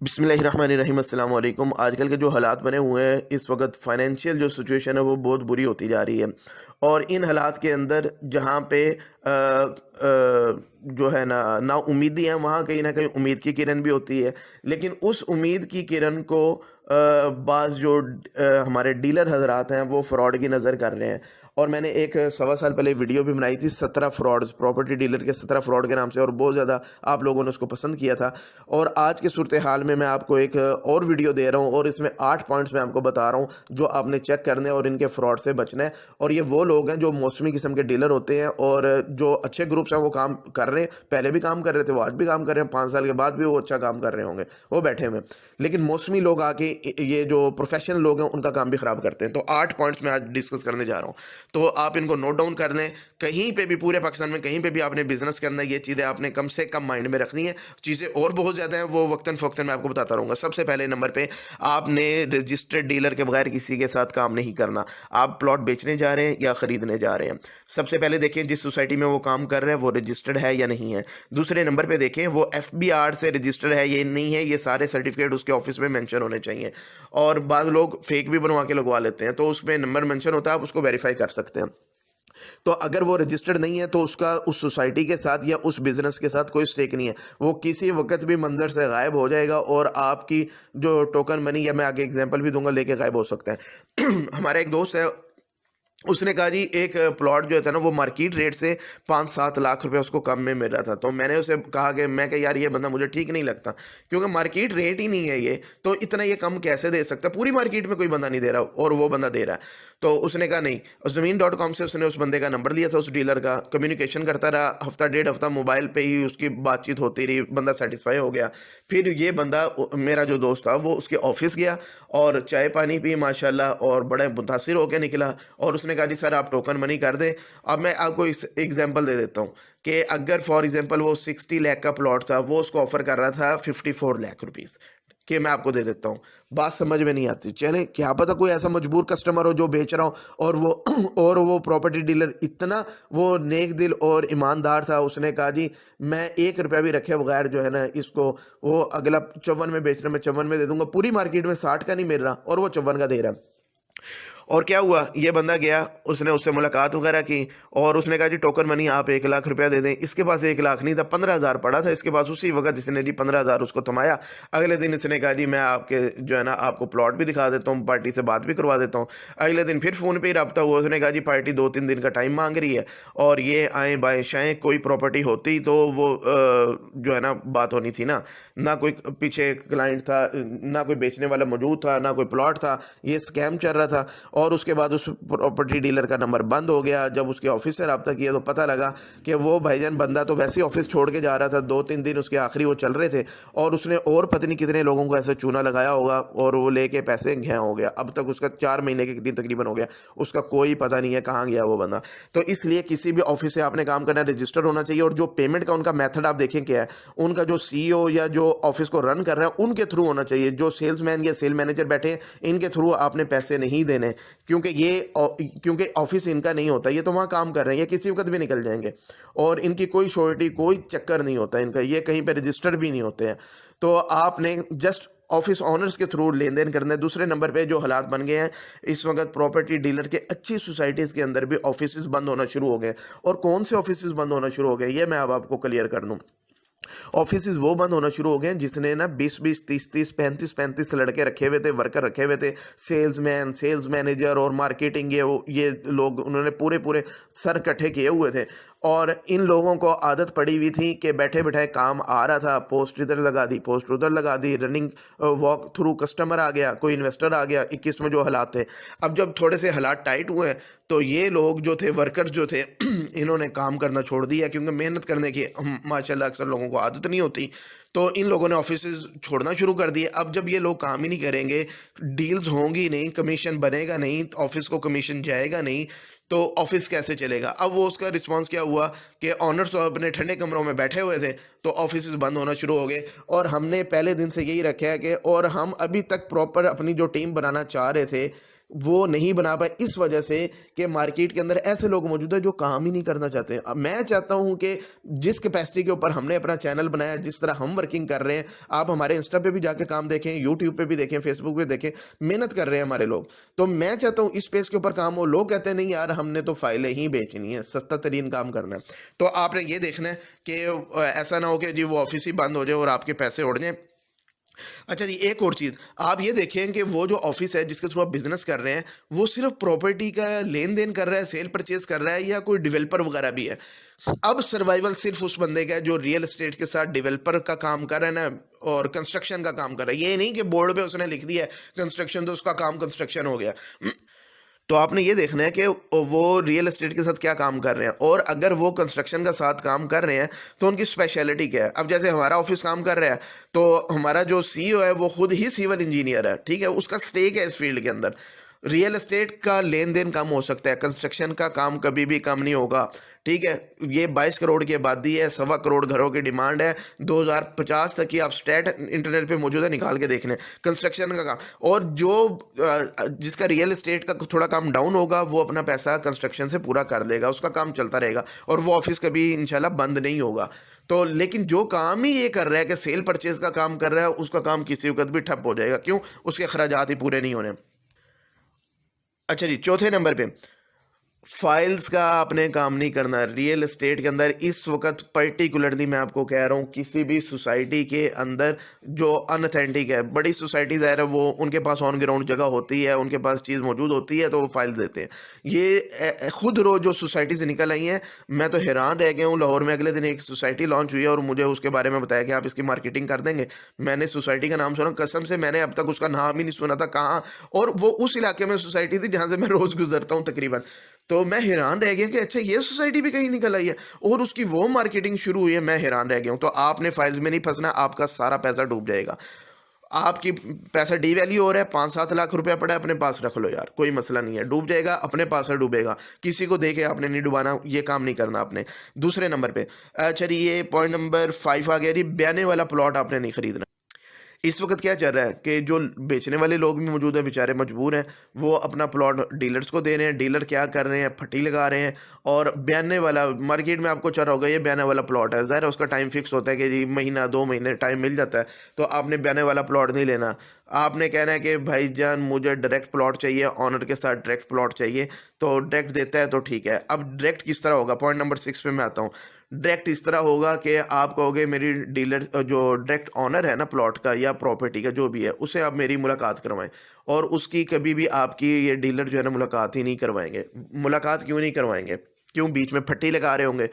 बिस्मिल्लाहिर्रहमानिर्रहीम अस्सलाम वालेकुम। आजकल के जो हालात बने हुए हैं, इस वक्त फाइनेंशियल जो सिचुएशन है वो बहुत बुरी होती जा रही है। और इन हालात के अंदर जहाँ पे जो है ना उम्मीदी है, वहाँ कहीं ना कहीं उम्मीद की किरण भी होती है। लेकिन उस उम्मीद की किरण को बाज़ जो हमारे डीलर हजरात हैं वो फ्रॉड की नज़र कर रहे हैं। और मैंने एक सवा साल पहले वीडियो भी बनाई थी, 17 फ्रॉड्स, प्रॉपर्टी डीलर के 17 फ्रॉड के नाम से, और बहुत ज़्यादा आप लोगों ने उसको पसंद किया था। और आज की सूरत हाल में मैं आपको एक और वीडियो दे रहा हूँ, और इसमें 8 पॉइंट्स मैं आपको बता रहा हूँ जो आपने चेक करने और इनके फ्रॉड से बचना है। और ये वो लोग हैं जो मौसमी किस्म के डीलर होते हैं, और जो अच्छे ग्रुप्स हैं वो काम कर रहे हैं, पहले भी काम कर रहे थे, वो आज भी काम कर रहे हैं, 5 साल के बाद भी वो अच्छा काम कर रहे होंगे, वो बैठे हुए। लेकिन मौसमी लोग आके ये जो प्रोफेशनल लोग हैं उनका काम भी ख़राब करते हैं। तो 8 पॉइंट्स मैं आज डिस्कस करने जा रहा हूँ, तो आप इनको नोट डाउन कर लें। कहीं पे भी पूरे पाकिस्तान में कहीं पे भी आपने बिजनेस करना है, ये चीज़ें आपने कम से कम माइंड में रखनी है। चीज़ें और बहुत ज़्यादा हैं, वो वक्तन फ़वक्तन मैं आपको बताता रहूँगा। सबसे पहले नंबर पे, आपने रजिस्टर्ड डीलर के बगैर किसी के साथ काम नहीं करना। आप प्लॉट बेचने जा रहे हैं या ख़रीदने जा रहे हैं, सबसे पहले देखें जिस सोसाइटी में वो काम कर रहे हैं वो रजिस्टर्ड है या नहीं है। दूसरे नंबर पे देखें वो FBR से रजिस्टर्ड है या नहीं है, ये सारे सर्टिफिकेट उसके ऑफिस में मेंशन होने चाहिए। और बाद लोग फेक भी बनवा के लगवा लेते हैं, तो उसमें नंबर मेंशन होता है, आप उसको वेरीफाई कर सकते हैं। तो अगर वो रजिस्टर्ड नहीं है तो उसका उस सोसाइटी के साथ या उस बिज़नेस के साथ कोई स्टेक नहीं है, वो किसी वक्त भी मंजर से गायब हो जाएगा, और आपकी जो टोकन मनी, या मैं आगे एग्जांपल भी दूंगा, लेके गायब हो सकता है। हमारा एक दोस्त है, उसने कहा जी एक प्लॉट जो था ना वो मार्केट रेट से 5-7 लाख रुपए उसको कम में मिल रहा था। तो मैंने उसे कहा कि मैं कहा यार ये बंदा मुझे ठीक नहीं लगता, क्योंकि मार्केट रेट ही नहीं है ये, तो इतना ये कम कैसे दे सकता, पूरी मार्केट में कोई बंदा नहीं दे रहा और वो बंदा दे रहा है। तो उसने कहा नहीं, ज़मीन.com से उसने उस बंदे का नंबर लिया था, उस डीलर का, कम्युनिकेशन करता रहा, हफ्ता डेढ़ हफ्ता मोबाइल पे ही उसकी बातचीत होती रही, बंदा सेटिस्फाई हो गया। फिर ये बंदा, मेरा जो दोस्त था, वो उसके ऑफिस गया और चाय पानी पी माशाल्लाह, और बड़े मुतासिर होकर निकला। और उसने कहा जी सर आप टोकन मनी कर दें। अब मैं आपको इस एग्जांपल दे देता हूँ कि अगर फॉर एग्जांपल वो 60 लाख का प्लॉट था, वो उसको ऑफर कर रहा था 54 लाख रुपीस कि मैं आपको दे देता हूँ। बात समझ में नहीं आती। चले, क्या पता कोई ऐसा मजबूर कस्टमर हो जो बेच रहा हो, और वो और वो प्रॉपर्टी डीलर इतना वो नेक दिल और ईमानदार था, उसने कहा जी मैं 1 रुपया भी रखे बगैर जो है ना इसको, वो अगला 54 में बेच रहा, मैं 54 में दे दूंगा। पूरी मार्केट में 60 का नहीं मिल रहा और वो 54 का दे रहा है। और क्या हुआ, ये बंदा गया, उसने उससे मुलाकात वगैरह की, और उसने कहा जी टोकन मनी आप 1 लाख रुपया दे दें। इसके पास 1 लाख नहीं था, 15,000 पड़ा था इसके पास। उसी वक्त इसने जी 15,000 उसको थमाया। अगले दिन इसने कहा जी मैं आपके जो है ना आपको प्लॉट भी दिखा देता हूँ, पार्टी से बात भी करवा देता हूँ। अगले दिन फिर फ़ोन पे ही रब्ता हुआ, उसने कहा जी पार्टी 2-3 दिन का टाइम मांग रही है, और ये आएँ बाएँ शाएँ, कोई प्रॉपर्टी होती तो वो जो है ना बात होनी थी ना। ना कोई पीछे क्लाइंट था, ना कोई बेचने वाला मौजूद था, ना कोई प्लॉट था, ये स्कैम चल रहा था। और उसके बाद उस प्रॉपर्टी डीलर का नंबर बंद हो गया। जब उसके ऑफिस से रब्ता किया तो पता लगा कि वो भाईजान बंदा तो वैसे ही ऑफिस छोड़ के जा रहा था, 2-3 दिन उसके आखिरी वो चल रहे थे, और उसने और पता नहीं कितने लोगों को ऐसे चूना लगाया होगा, और वो लेके पैसे घिया हो गया। अब तक उसका 4 महीने के करीब तकरीबन हो गया, उसका कोई पता नहीं है कहाँ गया वो बंदा। तो इसलिए किसी भी ऑफिस से आपने काम करना है, रजिस्टर होना चाहिए। और जो पेमेंट का उनका मेथड आप देखें क्या है, उनका जो CEO या जो ऑफिस को रन कर रहे हैं उनके थ्रू होना चाहिए। जो सेल्समैन या सेल मैनेजर बैठे हैं, इनके थ्रू आपने पैसे नहीं देने, क्योंकि ऑफिस इनका नहीं होता, ये तो वहाँ काम कर रहे हैं, ये किसी वक्त भी निकल जाएंगे, और इनकी कोई श्योरिटी कोई चक्कर नहीं होता इनका, ये कहीं पे रजिस्टर भी नहीं होते हैं। तो आपने जस्ट ऑफिस ओनर्स के थ्रू लेन देन करना है। दूसरे नंबर पे जो हालात बन गए हैं इस वक्त, प्रॉपर्टी डीलर के अच्छी सोसाइटीज़ के अंदर भी ऑफिस बंद होना शुरू हो गए। और कौन से ऑफिस बंद होना शुरू हो गए, ये मैं अब आपको क्लियर कर दूँ। ऑफिस वो बंद होना शुरू हो गए हैं जिसने ना 20-20, 30-30, 35-35 लड़के रखे हुए थे, वर्कर रखे हुए थे, सेल्समैन, सेल्स मैनेजर और मार्केटिंग, ये लोग, उन्होंने पूरे पूरे सर इकट्ठे किए हुए थे। और इन लोगों को आदत पड़ी हुई थी कि बैठे बैठाए काम आ रहा था, पोस्ट इधर लगा दी, पोस्ट उधर लगा दी, रनिंग वॉक थ्रू कस्टमर आ गया, कोई इन्वेस्टर आ गया, 21 में जो हालात थे। अब जब थोड़े से हालात टाइट हुए तो ये लोग जो थे, वर्कर्स जो थे, इन्होंने काम करना छोड़ दिया, क्योंकि मेहनत करने की माशाल्लाह अक्सर लोगों को आदत नहीं होती। तो इन लोगों ने ऑफिसेज छोड़ना शुरू कर दिए। अब जब ये लोग काम ही नहीं करेंगे, डील्स होंगी नहीं, कमीशन बनेगा नहीं, ऑफिस को कमीशन जाएगा नहीं, तो ऑफिस कैसे चलेगा। अब वो उसका रिस्पांस क्या हुआ कि ऑनर्स तो अपने ठंडे कमरों में बैठे हुए थे, तो ऑफिस बंद होना शुरू हो गए। और हमने पहले दिन से यही रखा है कि, और हम अभी तक प्रॉपर अपनी जो टीम बनाना चाह रहे थे वो नहीं बना पाए इस वजह से कि मार्केट के अंदर ऐसे लोग मौजूद हैं जो काम ही नहीं करना चाहते हैं। अब मैं चाहता हूं कि जिस कैपेसिटी के ऊपर हमने अपना चैनल बनाया, जिस तरह हम वर्किंग कर रहे हैं, आप हमारे इंस्टा पे भी जाके काम देखें, यूट्यूब पे भी देखें, फेसबुक पे देखें, मेहनत कर रहे हैं हमारे लोग। तो मैं चाहता हूं इस स्पेस के ऊपर काम हो। लोग कहते हैं नहीं यार हमने तो फाइलें ही बेचनी है, सस्ता तरीन काम करना है। तो आपने ये देखना है कि ऐसा ना हो कि जी वो ऑफिस ही बंद हो जाए और आपके पैसे उड़ जाएं। अच्छा जी, एक और चीज़ आप ये देखें कि वो जो ऑफिस है जिसके थ्रू आप बिजनेस कर रहे हैं, वो सिर्फ प्रॉपर्टी का लेन देन कर रहा है, सेल परचेज कर रहा है, या कोई डेवलपर वगैरह भी है। अब सर्वाइवल सिर्फ उस बंदे का है जो रियल एस्टेट के साथ डेवलपर का काम कर रहा है ना, और कंस्ट्रक्शन का काम कर रहा है। ये नहीं कि बोर्ड पे उसने लिख दिया है कंस्ट्रक्शन, तो उसका काम कंस्ट्रक्शन हो गया। तो आपने ये देखना है कि वो रियल एस्टेट के साथ क्या काम कर रहे हैं, और अगर वो कंस्ट्रक्शन का साथ काम कर रहे हैं तो उनकी स्पेशलिटी क्या है। अब जैसे हमारा ऑफिस काम कर रहा है, तो हमारा जो सीईओ है वो खुद ही सिविल इंजीनियर है, ठीक है, उसका स्टेक है इस फील्ड के अंदर। रियल एस्टेट का लेन देन कम हो सकता है, कंस्ट्रक्शन का काम कभी भी कम नहीं होगा, ठीक है। ये 22 करोड़ की आबादी है, 1.25 करोड़ घरों की डिमांड है, 2050 तक की आप स्टैट इंटरनेट पे मौजूद है, निकाल के देख लें कंस्ट्रक्शन का काम। और जो जिसका रियल एस्टेट का थोड़ा काम डाउन होगा, वो अपना पैसा कंस्ट्रक्शन से पूरा कर देगा, उसका काम चलता रहेगा, और वो ऑफिस कभी इंशाल्लाह बंद नहीं होगा। तो लेकिन जो काम ही ये कर रहा है कि सेल परचेज का काम कर रहा है, उसका काम किसी वक्त भी ठप हो जाएगा। क्यों? उसके अखराजात ही पूरे नहीं होने। अच्छा जी, चौथे नंबर पे फाइल्स का आपने काम नहीं करना। रियल एस्टेट के अंदर इस वक्त पर्टिकुलरली मैं आपको कह रहा हूँ, किसी भी सोसाइटी के अंदर जो अनऑथेंटिक है, बड़ी सोसाइटीज है वो उनके पास ऑन ग्राउंड जगह होती है, उनके पास चीज़ मौजूद होती है, तो वो फाइल देते हैं। ये खुद रोज जो सोसाइटी से निकल आई हैं, मैं तो हैरान रह गया हूँ। लाहौर में अगले दिन एक सोसाइटी लॉन्च हुई है और मुझे उसके बारे में बताया कि आप इसकी मार्केटिंग कर देंगे। मैंने सोसाइटी का नाम सुना, कसम से मैंने अब तक उसका नाम ही नहीं सुना था कहाँ, और वो उस इलाके में सोसाइटी थी जहाँ से मैं रोज़ गुजरता हूँ तकरीबन। तो मैं हैरान रह गया कि अच्छा ये सोसाइटी भी कहीं निकल आई है और उसकी वो मार्केटिंग शुरू हुई है। मैं हैरान रह गया हूँ। तो आपने फाइल्स में नहीं फंसना, आपका सारा पैसा डूब जाएगा। आपकी पैसा डी वैल्यू हो रहा है, 5-7 लाख रुपया पड़ा है, अपने पास रख लो यार, कोई मसला नहीं है, डूब जाएगा, अपने पास से डूबेगा, किसी को देके आपने नहीं डुबाना, ये काम नहीं करना आपने। दूसरे नंबर पे, अच्छा जी, ये पॉइंट नंबर 5 आ गया जी, बयाने वाला प्लॉट आपने नहीं खरीदना। इस वक्त क्या चल रहा है कि जो बेचने वाले लोग भी मौजूद हैं, बेचारे मजबूर हैं, वो अपना प्लॉट डीलर्स को दे रहे हैं। डीलर क्या कर रहे हैं, फटी लगा रहे हैं, और बयाने वाला मार्केट में आपको चल रहा होगा, ये बयाने वाला प्लॉट है, ज़ाहिर है उसका टाइम फिक्स होता है कि जी महीना 2 महीने टाइम मिल जाता है। तो आपने बयाने वाला प्लॉट नहीं लेना। आपने कहना है कि भाईजान मुझे डायरेक्ट प्लॉट चाहिए, ऑनर के साथ डायरेक्ट प्लॉट चाहिए, तो डायरेक्ट देता है तो ठीक है। अब डायरेक्ट किस तरह होगा, पॉइंट नंबर 6 पे मैं आता हूँ। डायरेक्ट इस तरह होगा कि आप कहोगे मेरी डीलर जो डायरेक्ट ऑनर है ना प्लॉट का या प्रॉपर्टी का जो भी है, उसे आप मेरी मुलाकात करवाएं, और उसकी कभी भी आपकी ये डीलर जो है ना मुलाकात ही नहीं करवाएंगे। मुलाकात क्यों नहीं करवाएंगे? क्यों? बीच में फट्टी लगा रहे होंगे।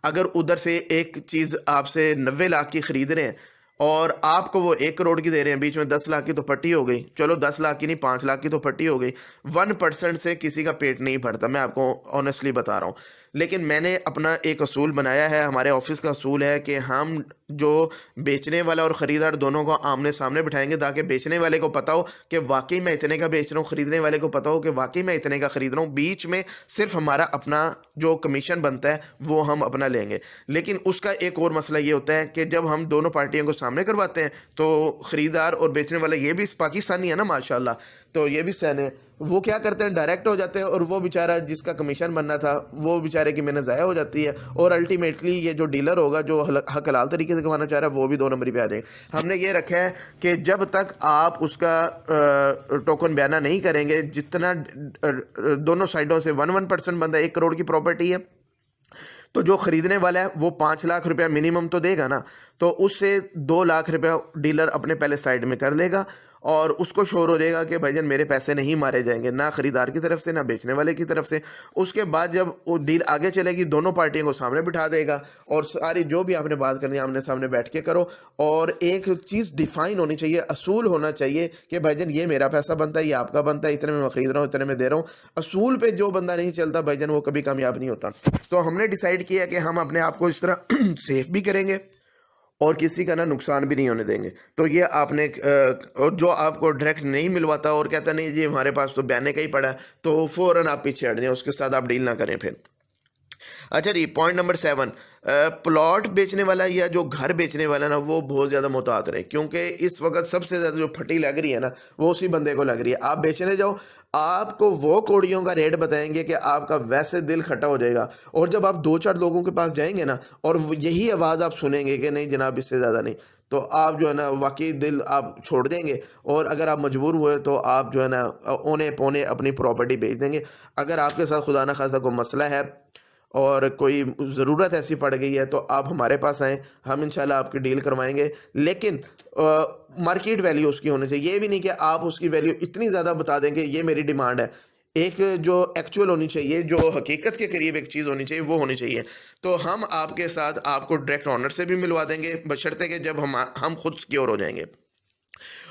अगर उधर से एक चीज़ आपसे 90 लाख की खरीद रहे हैं और आपको वो 1 करोड़ की दे रहे हैं, बीच में 10 लाख की तो फट्टी हो गई। चलो 10 लाख की नहीं, 5 लाख की तो फट्टी हो गई। 1% से किसी का पेट नहीं भरता, मैं आपको ऑनेस्टली बता रहा हूँ। लेकिन मैंने अपना एक असूल बनाया है, हमारे ऑफिस का असूल है कि हम जो बेचने वाला और ख़रीदार दोनों को आमने सामने बिठाएंगे, ताकि बेचने वाले को पता हो कि वाकई मैं इतने का बेच रहा हूँ, ख़रीदने वाले को पता हो कि वाकई मैं इतने का ख़रीद रहा हूँ। बीच में सिर्फ हमारा अपना जो कमीशन बनता है वो हम अपना लेंगे। लेकिन उसका एक और मसला ये होता है कि जब हम दोनों पार्टियों को सामने करवाते हैं, तो ख़रीदार और बेचने वाला ये भी पाकिस्तानी है ना माशाल्लाह, तो ये भी सहने, वो क्या करते हैं, डायरेक्ट हो जाते हैं, और वो बेचारा जिसका कमीशन बनना था वो बेचारे की मेहनत ज़ाया हो जाती है, और अल्टीमेटली ये जो डीलर होगा जो हक हलाल तरीके से कमाना चाह रहा है, वो भी 2 नंबरी पे आ जाएंगे। हमने ये रखा है कि जब तक आप उसका टोकन बयाना नहीं करेंगे, जितना दोनों साइडों से 1% बनता है, 1 करोड़ की प्रॉपर्टी है, तो जो ख़रीदने वाला है वो 5 लाख रुपया मिनिमम तो देगा ना, तो उससे 2 लाख रुपया डीलर अपने पहले साइड में कर लेगा, और उसको शोर हो जाएगा कि भाईजान मेरे पैसे नहीं मारे जाएंगे, ना ख़रीदार की तरफ से ना बेचने वाले की तरफ से। उसके बाद जब वो डील आगे चलेगी, दोनों पार्टियों को सामने बिठा देगा, और सारी जो भी आपने बात करनी है आमने सामने बैठ के करो। और एक चीज़ डिफ़ाइन होनी चाहिए, असूल होना चाहिए कि भाईजान ये मेरा पैसा बनता है, ये आपका बनता है, इतने में मैं ख़रीद रहा हूँ, इतने में दे रहा हूँ। असूल पे जो बंदा नहीं चलता भाईजान, वो कभी कामयाब नहीं होता। तो हमने डिसाइड किया कि हम अपने आप को इस तरह सेफ भी करेंगे और किसी का ना नुकसान भी नहीं होने देंगे। तो ये आपने और जो आपको डायरेक्ट नहीं मिलवाता और कहता नहीं जी हमारे पास तो बयाने का ही पड़ा है, तो फ़ौरन आप पीछे हट जाएं, उसके साथ आप डील ना करें फिर। अच्छा जी, पॉइंट नंबर 7, प्लॉट बेचने वाला या जो घर बेचने वाला ना, वो बहुत ज़्यादा मुहतात रहे, क्योंकि इस वक्त सबसे ज़्यादा जो फटी लग रही है ना, वो उसी बंदे को लग रही है। आप बेचने जाओ, आपको वो कौड़ियों का रेट बताएंगे कि आपका वैसे दिल खट्टा हो जाएगा। और जब आप 2-4 लोगों के पास जाएंगे ना, और यही आवाज़ आप सुनेंगे कि नहीं जनाब इससे ज़्यादा नहीं, तो आप जो है ना वाकई दिल आप छोड़ देंगे। और अगर आप मजबूर हुए तो आप जो है ना औने पौने अपनी प्रॉपर्टी बेच देंगे। अगर आपके साथ खुदा न खास्ता कोई मसला है और कोई ज़रूरत ऐसी पड़ गई है, तो आप हमारे पास आएँ, हम इंशाल्लाह आपकी डील करवाएंगे। लेकिन मार्केट वैल्यू उसकी होनी चाहिए। ये भी नहीं कि आप उसकी वैल्यू इतनी ज़्यादा बता दें कि ये मेरी डिमांड है। एक जो एक्चुअल होनी चाहिए, जो हकीकत के करीब एक चीज़ होनी चाहिए, वो होनी चाहिए। तो हम आपके साथ आपको डायरेक्ट ओनर से भी मिलवा देंगे, बशर्ते कि जब हम खुद सिक्योर हो जाएंगे।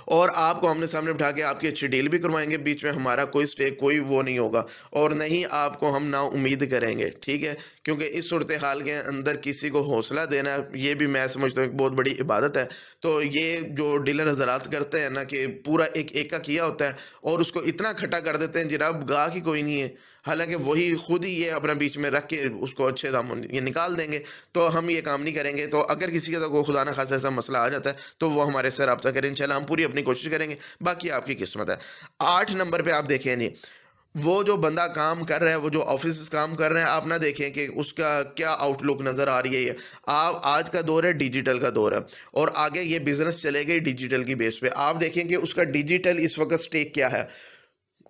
और आपको आमने सामने बिठा के आपकी अच्छी डील भी करवाएंगे। बीच में हमारा कोई स्टेक, कोई वो नहीं होगा, और नहीं आपको हम ना उम्मीद करेंगे, ठीक है। क्योंकि इस सूरत हाल के अंदर किसी को हौसला देना, ये भी मैं समझता हूँ एक बहुत बड़ी इबादत है। तो ये जो डीलर हजरात करते हैं ना, कि पूरा एक एका किया होता है और उसको इतना खट्टा कर देते हैं जनाब गाह की कोई नहीं है, हालांकि वही खुद ही ये अपना बीच में रख के उसको अच्छे दाम ये निकाल देंगे। तो हम ये काम नहीं करेंगे। तो अगर किसी के साथ कोई खुदा न खासा ऐसा मसला आ जाता है, तो वो हमारे से रब्ता करें, इंशाल्लाह हम पूरी अपनी कोशिश करेंगे, बाकी आपकी किस्मत है। 8 नंबर पे आप देखें नहीं, वो जो बंदा काम कर रहा है, वो जो ऑफिस काम कर रहे हैं, आप ना देखें कि उसका क्या आउटलुक नज़र आ रही है। आप आज का दौर है, डिजिटल का दौर है, और आगे ये बिजनेस चलेगी डिजिटल की बेस पे। आप देखें कि उसका डिजिटल इस वक्त स्टेक क्या है,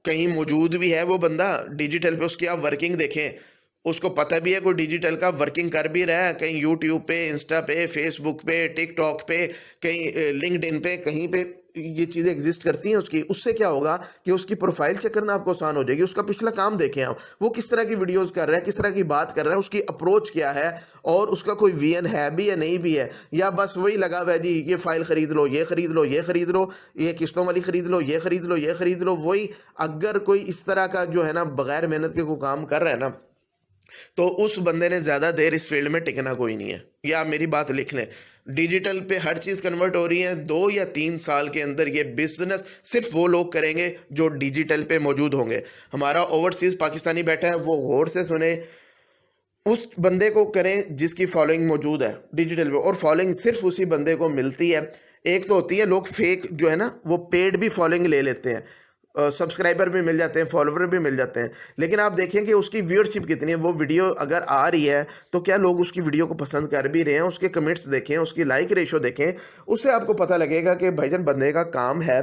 कहीं मौजूद भी है वो बंदा डिजिटल पे, उसकी आप वर्किंग देखें, उसको पता भी है कोई डिजिटल का वर्किंग कर भी रहा है, कहीं यूट्यूब पे, इंस्टा पे, फेसबुक पे, टिकटॉक पे, कहीं लिंक्डइन पे, कहीं पे ये चीज़ें एग्जिस्ट करती हैं उसकी। उससे क्या होगा कि उसकी प्रोफाइल चेक करना आपको आसान हो जाएगी। उसका पिछला काम देखें आप, वो किस तरह की वीडियोस कर रहा है, किस तरह की बात कर रहा है, उसकी अप्रोच क्या है, और उसका कोई वीएन है भी या नहीं भी है, या बस वही लगा हुआ है जी ये फाइल खरीद लो, ये खरीद लो, ये खरीद लो, ये किस्तों वाली खरीद लो, ये खरीद लो, ये खरीद लो, वही। अगर कोई इस तरह का जो है ना बगैर मेहनत के कोई काम कर रहा है ना, तो उस बंदे ने ज़्यादा देर इस फील्ड में टिकना कोई नहीं है। ये आप मेरी बात लिख लें। डिजिटल पे हर चीज़ कन्वर्ट हो रही है। 2 या 3 साल के अंदर ये बिजनेस सिर्फ वो लोग करेंगे जो डिजिटल पे मौजूद होंगे। हमारा ओवरसीज पाकिस्तानी बैठा है, वो गौर से सुने, उस बंदे को करें जिसकी फॉलोइंग मौजूद है डिजिटल पे, और फॉलोइंग सिर्फ उसी बंदे को मिलती है। एक तो होती है लोग फेक जो है ना, वो पेड भी फॉलोइंग ले लेते हैं, सब्सक्राइबर भी मिल जाते हैं, फॉलोवर भी मिल जाते हैं, लेकिन आप देखें कि उसकी व्यूअरशिप कितनी है। वो वीडियो अगर आ रही है तो क्या लोग उसकी वीडियो को पसंद कर भी रहे हैं, उसके कमेंट्स देखें, उसकी लाइक रेशो देखें, उससे आपको पता लगेगा कि भाईजान बंदे का काम है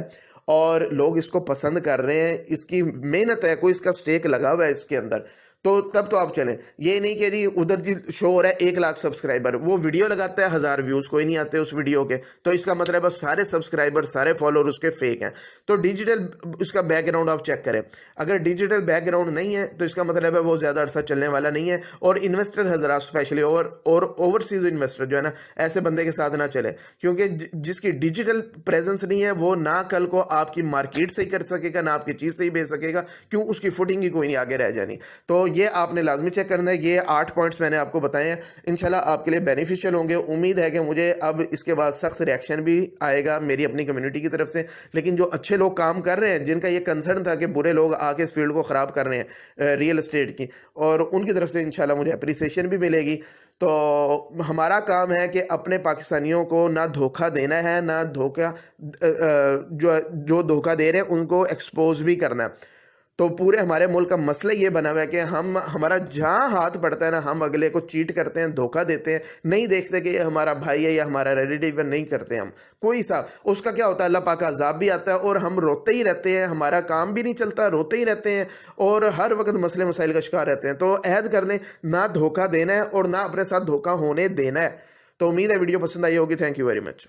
और लोग इसको पसंद कर रहे हैं, इसकी मेहनत है, कोई इसका स्टेक लगा हुआ है इसके अंदर। तो तब तो आप चलें। ये नहीं कि जी उधर जी शो हो रहा है 1 लाख सब्सक्राइबर, वो वीडियो लगाता है 1000 व्यूज़, कोई नहीं आते उस वीडियो के, तो इसका मतलब है सारे सब्सक्राइबर, सारे फॉलोअर उसके फेक हैं। तो डिजिटल उसका बैकग्राउंड आप चेक करें। अगर डिजिटल बैकग्राउंड नहीं है तो इसका मतलब है वो ज़्यादा अरसा चलने वाला नहीं है। और इन्वेस्टर हज़रात स्पेशली और ओवरसीज इन्वेस्टर जो है ना, ऐसे बंदे के साथ ना चले, क्योंकि जिसकी डिजिटल प्रेजेंस नहीं है, वो ना कल को आपकी मार्केट सही कर सकेगा, ना आपकी चीज़ सही बेच सकेगा, क्यों उसकी फुटिंग ही कोई नहीं आगे रह जानी। तो ये आपने लाजमी चेक करना है। ये 8 पॉइंट्स मैंने आपको बताए हैं, इंशाल्लाह आपके लिए बेनिफिशियल होंगे। उम्मीद है कि मुझे अब इसके बाद सख्त रिएक्शन भी आएगा मेरी अपनी कम्युनिटी की तरफ से, लेकिन जो अच्छे लोग काम कर रहे हैं, जिनका ये कंसर्न था कि बुरे लोग आके इस फील्ड को ख़राब कर रहे हैं रियल एस्टेट की, और उनकी तरफ से इंशाल्लाह मुझे अप्रिसिएशन भी मिलेगी। तो हमारा काम है कि अपने पाकिस्तानियों को ना धोखा देना है, ना धोखा जो धोखा दे रहे हैं उनको एक्सपोज भी करना है। तो पूरे हमारे मुल्क का मसला ये बना हुआ है कि हमारा जहाँ हाथ पड़ता है ना, हम अगले को चीट करते हैं, धोखा देते हैं, नहीं देखते कि ये हमारा भाई है या हमारा रिलेटिव है, नहीं करते हम कोई हिसाब। उसका क्या होता है, अल्लाह पाक का अज़ाब भी आता है, और हम रोते ही रहते हैं, हमारा काम भी नहीं चलता, रोते ही रहते हैं, और हर वक्त मसले मसाइल का शिकार रहते हैं। तो अहद कर लें, ना धोखा देना है और ना अपने साथ धोखा होने देना है। तो उम्मीद है वीडियो पसंद आई होगी। Thank you very much.